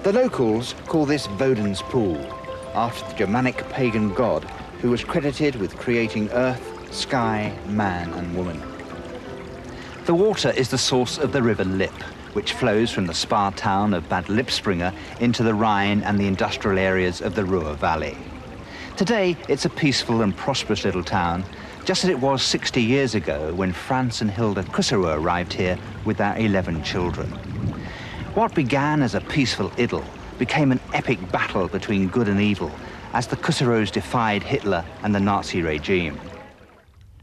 The locals call this Woden's Pool, after the Germanic pagan god who was credited with creating earth, sky, man and woman. The water is the source of the river Lipp, which flows from the spa town of Bad Lippspringe into the Rhine and the industrial areas of the Ruhr Valley. Today, it's a peaceful and prosperous little town, just as it was 60 years ago when Franz and Hilda Kusserow arrived here with their 11 children. What began as a peaceful idyll became an epic battle between good and evil as the Kusserows defied Hitler and the Nazi regime.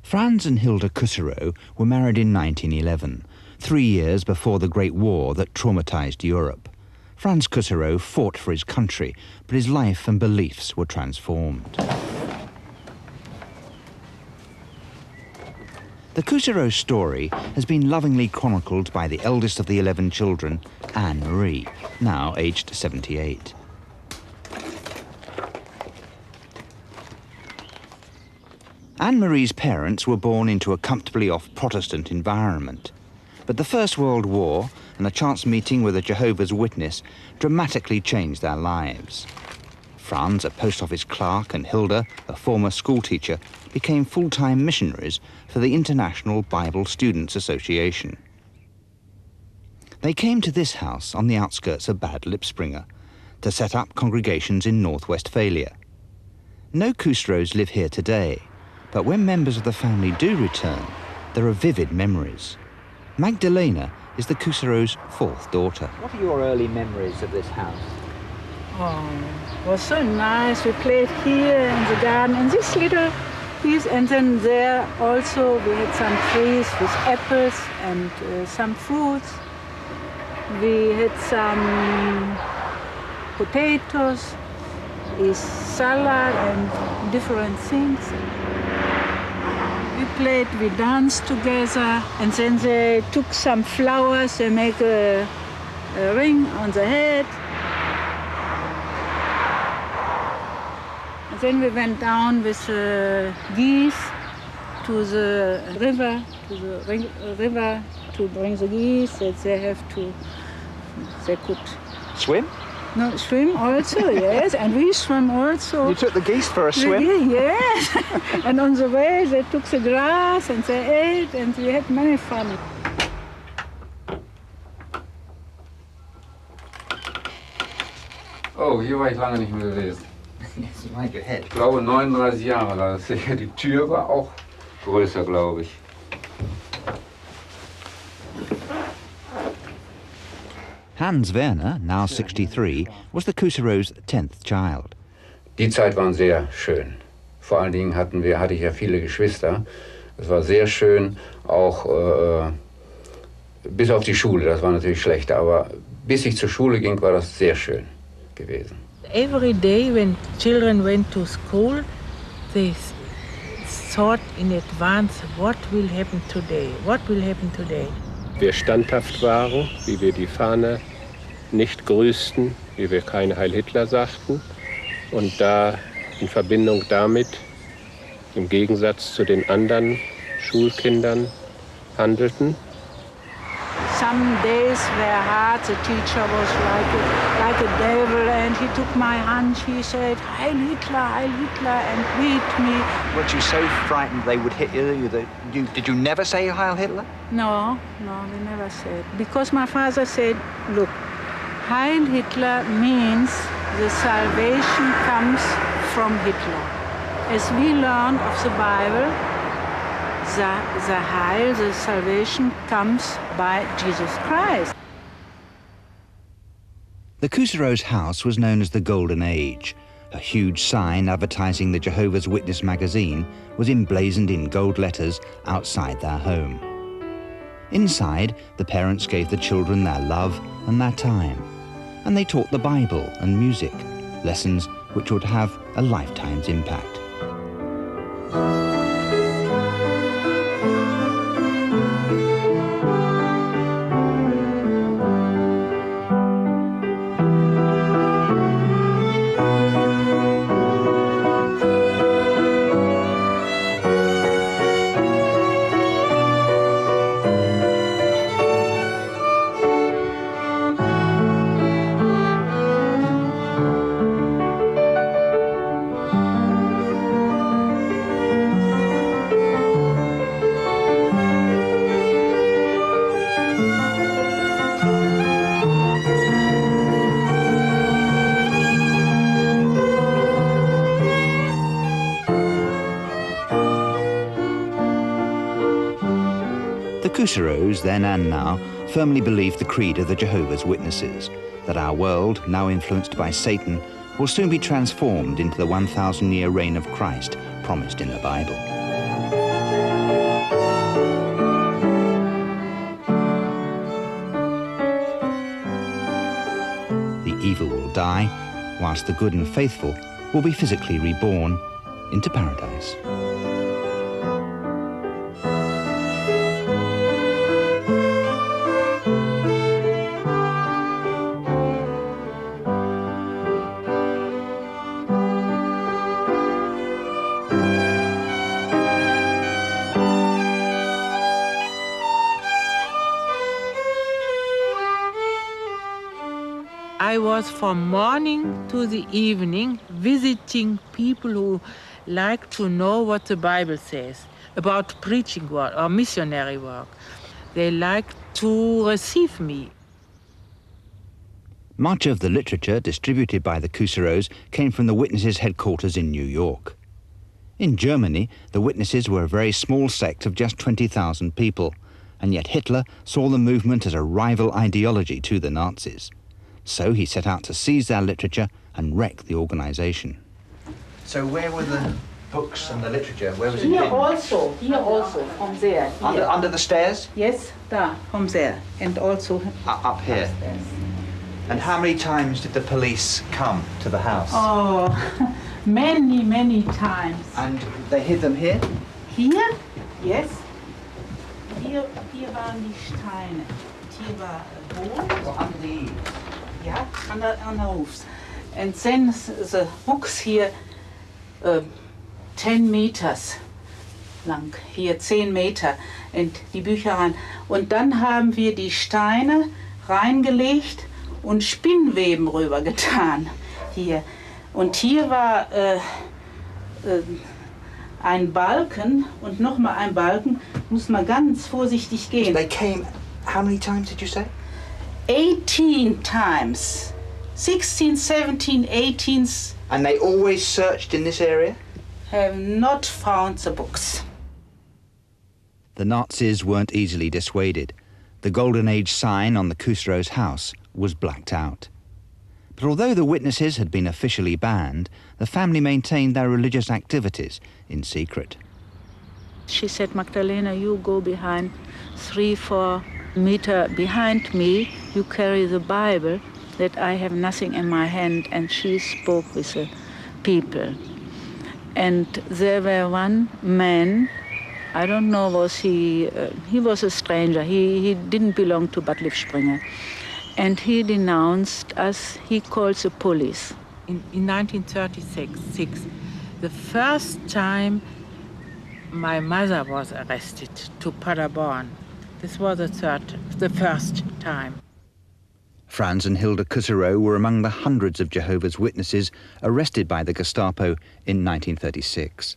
Franz and Hilda Kusserow were married in 1911, 3 years before the Great War that traumatized Europe. Franz Kusserow fought for his country, but his life and beliefs were transformed. The Kusserow story has been lovingly chronicled by the eldest of the 11 children, Anne-Marie, now aged 78. Anne-Marie's parents were born into a comfortably off Protestant environment. But the First World War and a chance meeting with a Jehovah's Witness dramatically changed their lives. Franz, a post office clerk, and Hilda, a former schoolteacher, became full-time missionaries for the International Bible Students Association. They came to this house on the outskirts of Bad Lippspringe to set up congregations in North Westphalia. No Kusserows live here today, but when members of the family do return, there are vivid memories. Magdalena is the Kusserows' fourth daughter. What are your early memories of this house? Oh, it was so nice. We played here in the garden, in this little piece, and then there also we had some trees with apples and some fruits. We had some potatoes, a salad and different things. We played, we danced together, and then they took some flowers, they make a ring on the head. And then we went down with geese to the river, to bring the geese, that they could Swim? no, swim also, yes, and we swim also. You took the geese for a swim? Yes, and on the way they took the grass and they ate and we had many fun. Oh, hier war ich lange nicht mehr gewesen. Yes, you like your head. Ich glaube 39 Jahre war das sicher. Die Tür war auch größer, glaube ich. Hans Werner, now 63, was the Kusserows' 10th child. Die Zeit war sehr schön. Vor allen Dingen hatte ich ja viele Geschwister. Es war sehr schön, auch bis auf die Schule, das war natürlich schlecht, aber bis ich zur Schule ging, war das sehr schön gewesen. Every day when children went to school, they thought in advance, what will happen today? What will happen today? Wir standhaft waren, wie wir die Fahne nicht grüßten, wie wir kein Heil Hitler sagten und da in Verbindung damit im Gegensatz zu den anderen Schulkindern handelten. Some days were hard, the teacher was like a devil and he took my hand, he said, Heil Hitler, and beat me. Weren't you so frightened they would hit you? Did you never say Heil Hitler? No, we never said. Because my father said, look, Heil Hitler means the salvation comes from Hitler. As we learned of the Bible, the Heil, the salvation comes by Jesus Christ. The Kusserows' house was known as the Golden Age. A huge sign advertising the Jehovah's Witness magazine was emblazoned in gold letters outside their home. Inside, the parents gave the children their love and their time, and they taught the Bible and music, lessons which would have a lifetime's impact. Cousereaus, then and now, firmly believed the creed of the Jehovah's Witnesses, that our world, now influenced by Satan, will soon be transformed into the 1,000-year reign of Christ promised in the Bible. The evil will die, whilst the good and faithful will be physically reborn into paradise. I was from morning to the evening visiting people who like to know what the Bible says about preaching work or missionary work. They like to receive me. Much of the literature distributed by the Cousereaus came from the Witnesses' headquarters in New York. In Germany, the Witnesses were a very small sect of just 20,000 people, and yet Hitler saw the movement as a rival ideology to the Nazis. So he set out to seize their literature and wreck the organization. So where were the books and the literature? Where was it Here hidden? also, from there. Here. Under the stairs? Yes, da, from there, and also Up here. upstairs. And how many times did the police come to the house? Oh, many, many times. And they hid them here? Hier, yes. Hier waren die Steine. Hier war Boot. Or under the eaves? Yeah, on the roofs. And then the books here 10 meters lang, hier 10 Meter, und die Bücher rein. Und dann haben wir die Steine reingelegt und Spinnweben rüber getan, hier. Und hier war ein Balken und nochmal ein Balken, muss man ganz vorsichtig gehen. They came, how many times did you say? 18 times. 16, 17, 18 And they always searched in this area? have not found the books. The Nazis weren't easily dissuaded. The Golden Age sign on the Cousereaus' house was blacked out. But although the Witnesses had been officially banned, the family maintained their religious activities in secret. She said, Magdalena, you go behind 3-4 meters behind me, you carry the Bible, that I have nothing in my hand. And she spoke with the people. And there were one man, I don't know, was he was a stranger, he didn't belong to Bad Lippspringe. And he denounced us, he called the police. In 1936, the first time my mother was arrested to Paderborn. This was the first time. Franz and Hilda Cousereau were among the hundreds of Jehovah's Witnesses arrested by the Gestapo in 1936.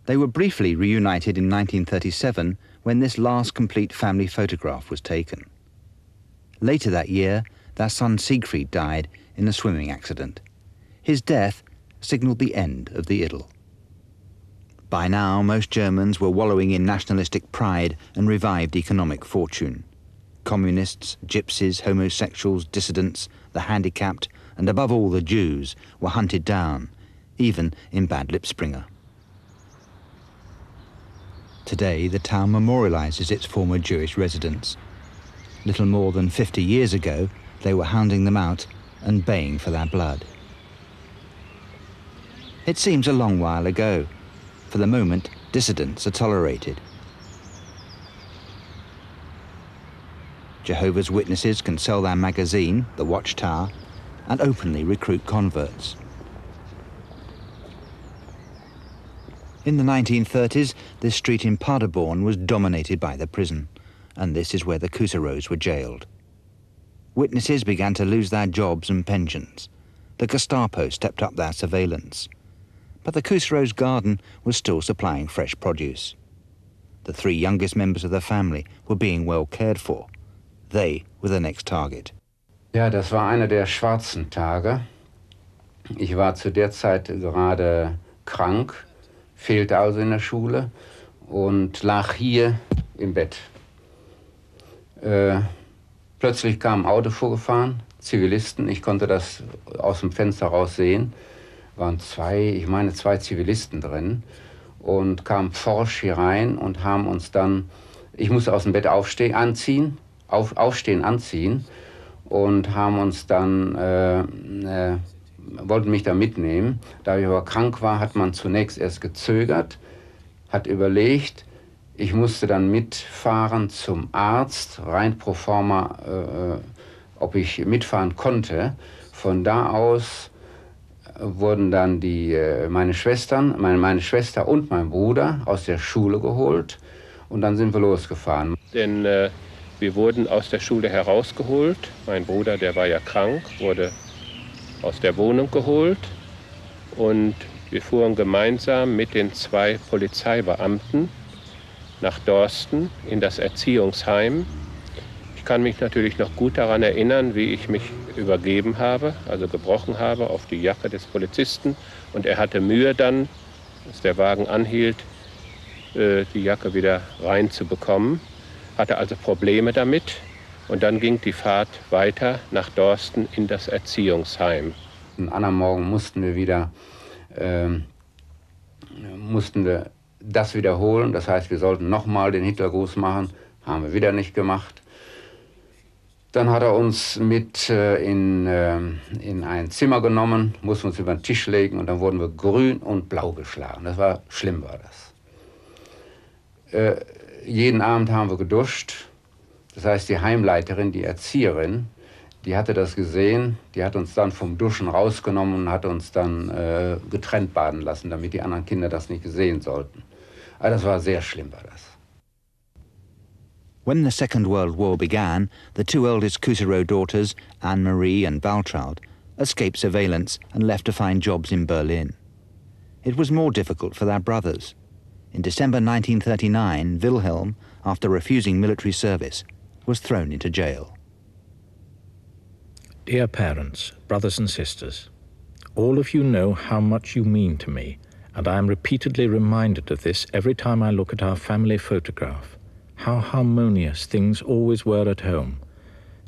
They were briefly reunited in 1937 when this last complete family photograph was taken. Later that year, their son Siegfried died in a swimming accident. His death signalled the end of the idyll. By now, most Germans were wallowing in nationalistic pride and revived economic fortune. Communists, gypsies, homosexuals, dissidents, the handicapped, and above all the Jews were hunted down, even in Bad Lippspringe. Today, the town memorializes its former Jewish residents. Little more than 50 years ago, they were hounding them out and baying for their blood. It seems a long while ago. For the moment, dissidents are tolerated. Jehovah's Witnesses can sell their magazine, The Watchtower, and openly recruit converts. In the 1930s, this street in Paderborn was dominated by the prison, and this is where the Cousereaus were jailed. Witnesses began to lose their jobs and pensions. The Gestapo stepped up their surveillance. But the Cousereaus' garden was still supplying fresh produce. The 3 youngest members of the family were being well cared for. They were the next target. Ja, das war einer der schwarzen Tage. Ich war zu der Zeit gerade krank, fehlte also in der Schule und lag hier im Bett. Plötzlich kam ein Auto vorgefahren, Zivilisten, ich konnte das aus dem Fenster raus sehen, waren zwei Zivilisten drin und kamen forsch hier rein und haben uns dann, ich musste aus dem Bett aufstehen, anziehen und haben uns dann, wollten mich da mitnehmen. Da ich aber krank war, hat man zunächst erst gezögert, hat überlegt, ich musste dann mitfahren zum Arzt, rein pro forma, ob ich mitfahren konnte. Von da aus wurden dann meine Schwester und mein Bruder aus der Schule geholt und dann sind wir losgefahren. Denn wir wurden aus der Schule herausgeholt. Mein Bruder, der war ja krank, wurde aus der Wohnung geholt und wir fuhren gemeinsam mit den 2 Polizeibeamten nach Dorsten in das Erziehungsheim. Ich kann mich natürlich noch gut daran erinnern, wie ich mich übergeben habe, also gebrochen habe auf die Jacke des Polizisten. Und er hatte Mühe dann, als der Wagen anhielt, die Jacke wieder reinzubekommen. Hatte also Probleme damit. Und dann ging die Fahrt weiter nach Dorsten in das Erziehungsheim. Am anderen Morgen mussten wir das wiederholen. Das heißt, wir sollten nochmal den Hitlergruß machen. Haben wir wieder nicht gemacht. Dann hat er uns mit in ein Zimmer genommen, mussten uns über den Tisch legen und dann wurden wir grün und blau geschlagen. Das war schlimm, war das. Jeden Abend haben wir geduscht. Das heißt, die Heimleiterin, die Erzieherin, die hatte das gesehen. Die hat uns dann vom Duschen rausgenommen und hat uns dann getrennt baden lassen, damit die anderen Kinder das nicht sehen sollten. Aber das war sehr schlimm, war das. When the Second World War began, the 2 eldest Cousireau daughters, Anne-Marie and Waltraud, escaped surveillance and left to find jobs in Berlin. It was more difficult for their brothers. In December 1939, Wilhelm, after refusing military service, was thrown into jail. Dear parents, brothers and sisters, all of you know how much you mean to me, and I am repeatedly reminded of this every time I look at our family photograph. How harmonious things always were at home.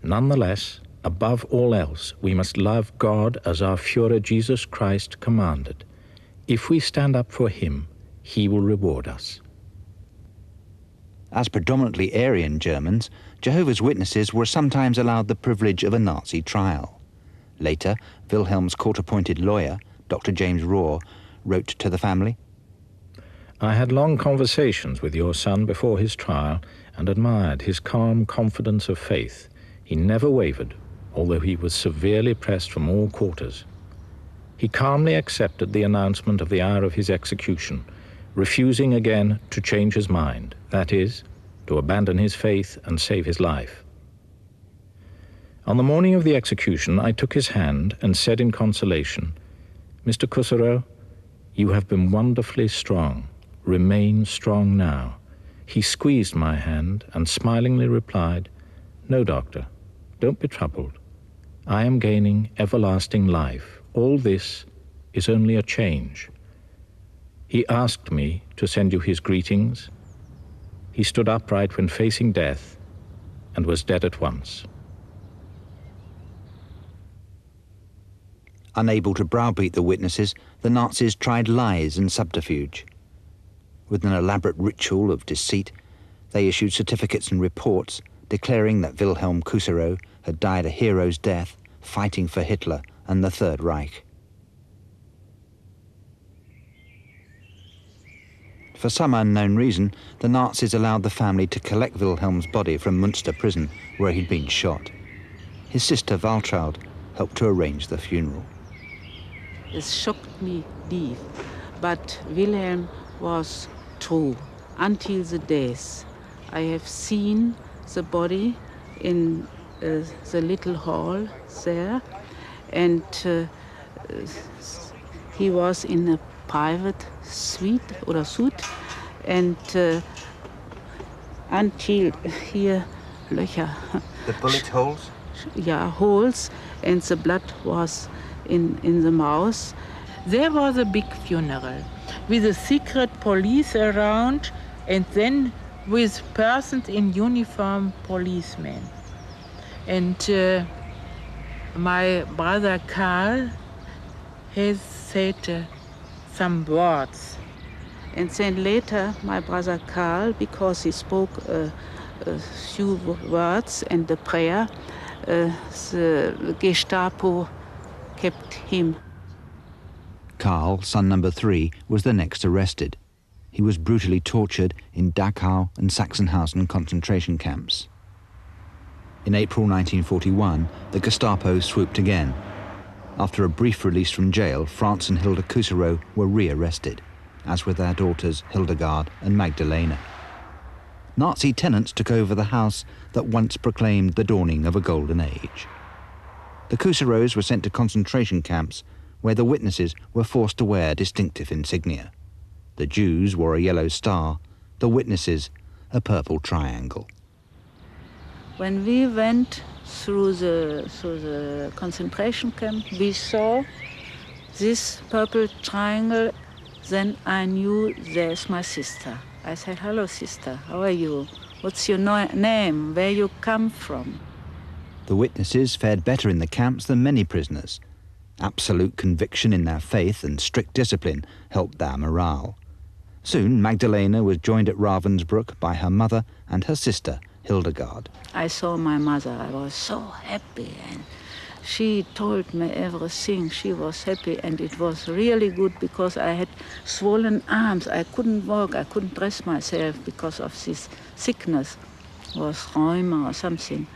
Nonetheless, above all else, we must love God as our Führer Jesus Christ commanded. If we stand up for him, he will reward us. As predominantly Aryan Germans, Jehovah's Witnesses were sometimes allowed the privilege of a Nazi trial. Later, Wilhelm's court-appointed lawyer, Dr. James Rohr, wrote to the family, I had long conversations with your son before his trial and admired his calm confidence of faith. He never wavered, although he was severely pressed from all quarters. He calmly accepted the announcement of the hour of his execution, refusing again to change his mind, that is, to abandon his faith and save his life. On the morning of the execution, I took his hand and said in consolation, Mr. Cousireau, you have been wonderfully strong. Remain strong now. He squeezed my hand and smilingly replied, No, doctor, don't be troubled. I am gaining everlasting life. All this is only a change. He asked me to send you his greetings. He stood upright when facing death and was dead at once. Unable to browbeat the witnesses, the Nazis tried lies and subterfuge. With an elaborate ritual of deceit, they issued certificates and reports declaring that Wilhelm Cousireau had died a hero's death fighting for Hitler and the Third Reich. For some unknown reason, the Nazis allowed the family to collect Wilhelm's body from Münster prison, where he'd been shot. His sister Waltraud helped to arrange the funeral. It shocked me deep, but Wilhelm was true until the death. I have seen the body in the little hall there, and he was in a private suite, and until here, Löcher. The bullet holes? Yeah, holes, and the blood was in the mouth. There was a big funeral with a secret police around, and then with persons in uniform, policemen. And my brother Karl has said some words. And then later, my brother Karl, because he spoke a few words and the prayer, the Gestapo kept him. Karl, son number 3, was the next arrested. He was brutally tortured in Dachau and Sachsenhausen concentration camps. In April 1941, the Gestapo swooped again. After a brief release from jail, Franz and Hilda Kuserow were re-arrested, as were their daughters Hildegard and Magdalena. Nazi tenants took over the house that once proclaimed the dawning of a golden age. The Kuserows were sent to concentration camps where the witnesses were forced to wear distinctive insignia. The Jews wore a yellow star, the witnesses a purple triangle. When we went through the concentration camp, we saw this purple triangle. Then I knew there's my sister. I said, "Hello, sister, how are you? What's your name? Where you come from?" The witnesses fared better in the camps than many prisoners. Absolute conviction in their faith and strict discipline helped their morale. Soon, Magdalena was joined at Ravensbrück by her mother and her sister, Hildegard. I saw my mother. I was so happy, and she told me everything. She was happy, and it was really good because I had swollen arms. I couldn't walk. I couldn't dress myself because of this sickness. It was rheuma or something.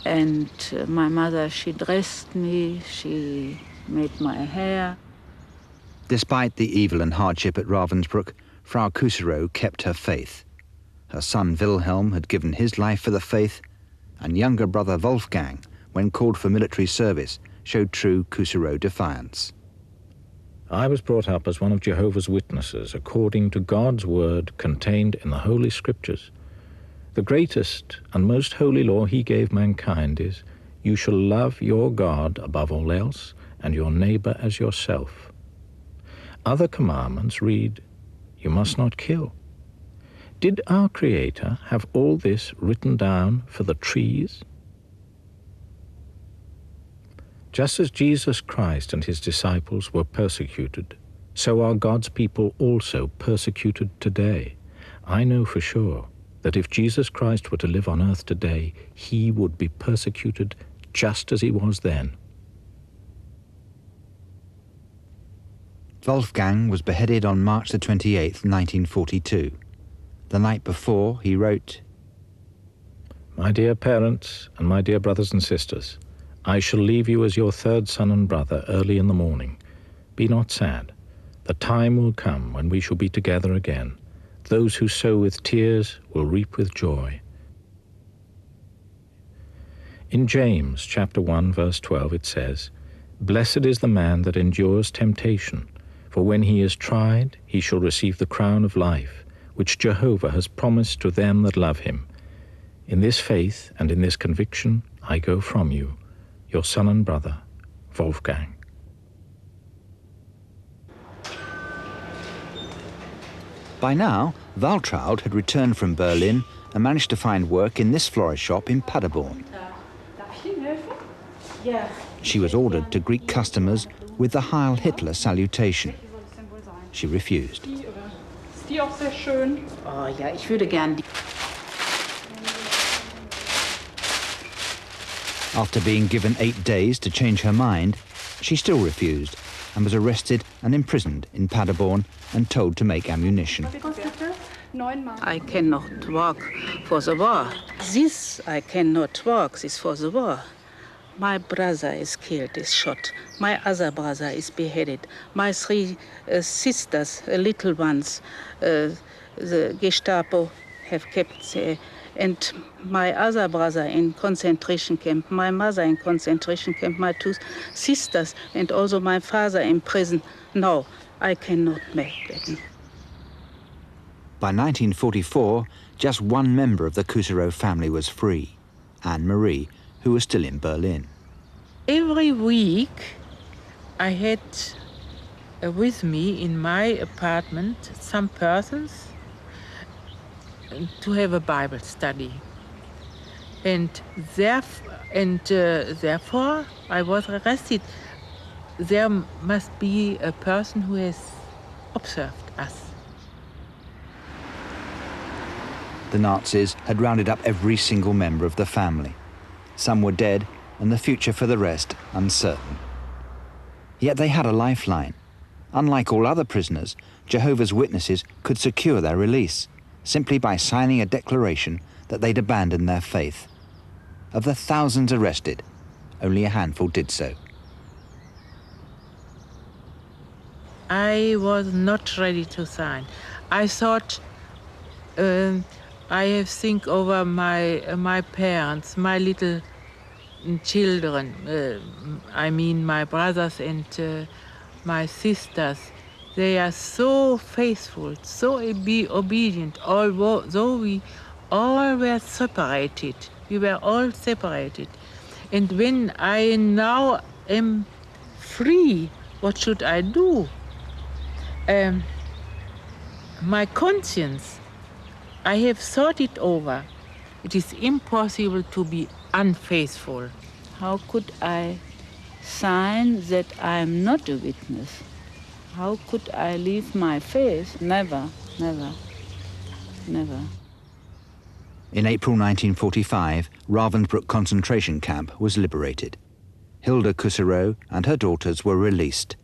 And my mother, she dressed me. She made my hair. Despite the evil and hardship at Ravensbrück, Frau Kuserow kept her faith. Her son Wilhelm had given his life for the faith, and younger brother Wolfgang, when called for military service, showed true Kuserow defiance. I was brought up as one of Jehovah's Witnesses according to God's word contained in the Holy Scriptures. The greatest and most holy law he gave mankind is, "You shall love your God above all else and your neighbor as yourself." Other commandments read, "You must not kill." Did our Creator have all this written down for the trees? Just as Jesus Christ and his disciples were persecuted, so are God's people also persecuted today. I know for sure that if Jesus Christ were to live on earth today, he would be persecuted just as he was then. Wolfgang was beheaded on March the 28th, 1942. The night before, he wrote, "My dear parents and my dear brothers and sisters, I shall leave you as your third son and brother early in the morning. Be not sad. The time will come when we shall be together again. Those who sow with tears will reap with joy." In James chapter 1, verse 12, it says, "Blessed is the man that endures temptation, for when he is tried, he shall receive the crown of life, which Jehovah has promised to them that love him. In this faith and in this conviction I go from you, your son and brother, Wolfgang." By now, Waltraud had returned from Berlin and managed to find work in this florist shop in Paderborn. She was ordered to greet customers with the Heil Hitler salutation. She refused. Ist die auch sehr schön? Oh ja, ich würde gern die. After being given 8 days to change her mind, she still refused and was arrested and imprisoned in Paderborn and told to make ammunition. I cannot walk for the war. This I cannot walk, this for the war. My brother is killed, is shot. My other brother is beheaded. My 3 sisters, little ones, the Gestapo have kept there. And my other brother in concentration camp, my mother in concentration camp, my 2 sisters, and also my father in prison. No, I cannot make that. By 1944, just one member of the Kuserow family was free, Anne-Marie, who was still in Berlin. Every week I had with me in my apartment some persons to have a Bible study. And therefore I was arrested. There must be a person who has observed us. The Nazis had rounded up every single member of the family. Some were dead, and the future for the rest uncertain. Yet they had a lifeline. Unlike all other prisoners, Jehovah's Witnesses could secure their release simply by signing a declaration that they'd abandoned their faith. Of the thousands arrested, only a handful did so. I was not ready to sign. I thought I have think over my parents, my little children. I mean my brothers and my sisters. They are so faithful, so obedient. Although we all were separated, we were all separated. And when I now am free, what should I do? My conscience, I have thought it over. It is impossible to be unfaithful. How could I sign that I am not a witness? How could I leave my faith? Never, never, never. In April 1945, Ravensbrück concentration camp was liberated. Hilda Kusserow and her daughters were released.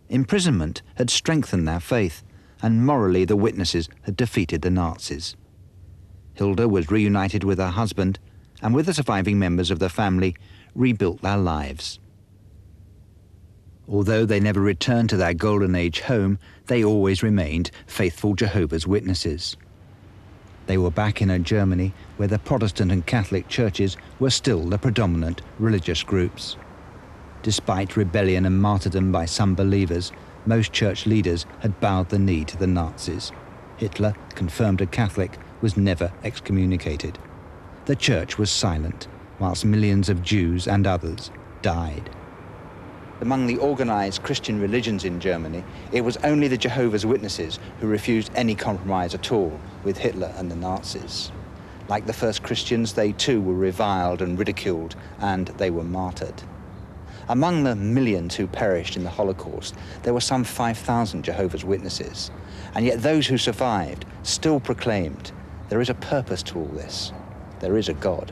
Imprisonment had strengthened their faith, and morally the witnesses had defeated the Nazis. Hilda was reunited with her husband, and with the surviving members of the family, rebuilt their lives. Although they never returned to their Golden Age home, they always remained faithful Jehovah's Witnesses. They were back in a Germany where the Protestant and Catholic churches were still the predominant religious groups. Despite rebellion and martyrdom by some believers, most church leaders had bowed the knee to the Nazis. Hitler, confirmed a Catholic, was never excommunicated. The church was silent, whilst millions of Jews and others died. Among the organized Christian religions in Germany, it was only the Jehovah's Witnesses who refused any compromise at all with Hitler and the Nazis. Like the first Christians, they too were reviled and ridiculed, and they were martyred. Among the millions who perished in the Holocaust, there were some 5,000 Jehovah's Witnesses, and yet those who survived still proclaimed, there is a purpose to all this. There is a God.